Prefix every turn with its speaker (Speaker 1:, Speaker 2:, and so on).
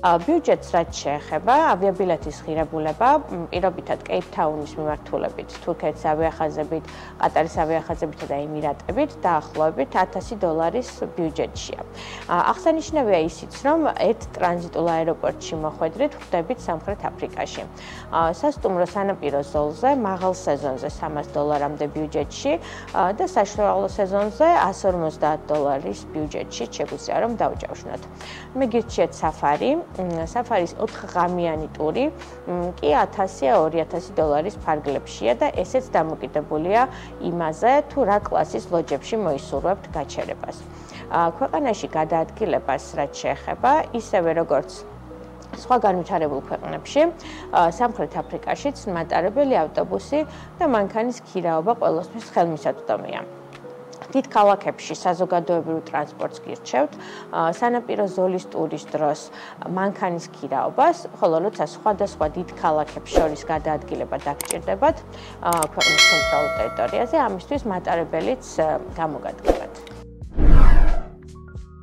Speaker 1: ბიუჯეტს რაც შეეხება, ავიაბილეთის ღირებულება პირობითად კეიპთაუნის მიმართულებით, თურქეთის ავიახაზებით, ყატარის ავიახაზებითა და ემირატებით დაახლოებით $1000 ბიუჯეტშია. აღსანიშნავია ისიც, რომ ერთ ტრანზიტულ აეროპორტში მოხვედრით ხვდებით სამხრეთ აფრიკაში. სასტუმრო სანაპირო ზოლზე მაღალ სეზონზე $300-მდე ბიუჯეტში და საშუალო სეზონზე $150 ბიუჯეტში შეგვიძლია რომ დავჯავშნოთ. მე გირჩიეთ საფარი. საფარის 4-ღამიანი ტური კი $1000-2000 ფარგლებშია და ესეც დამოკიდებულია იმაზე, თუ რა კლასის ლოჯებში მოისურვებთ გაჩერებას. ქვეყანაში გადაადგილებას რაც შეეხება, ისევე როგორც სხვა განვითარებულ ქვეყნებში, სამხრეთ აფრიკაშიც მატარებელი ავტობუსი და მანქანის ქირაობა ყველასთვის ხელმისაწვდომია. დიდ ქალაქებში საზოგადოებრივ ტრანსპორტს გირჩევთ, სანაპირო ზოლის ტურის დროს მანქანის ქირაობას, ხოლო როცა სხვადასხვა დიდ ქალაქებს შორის გადაადგილება დაგჭირდებათ ქვეყნის ცენტრალურ ტერიტორიაზე, ამისთვის მატარებელიც გამოგადგებათ.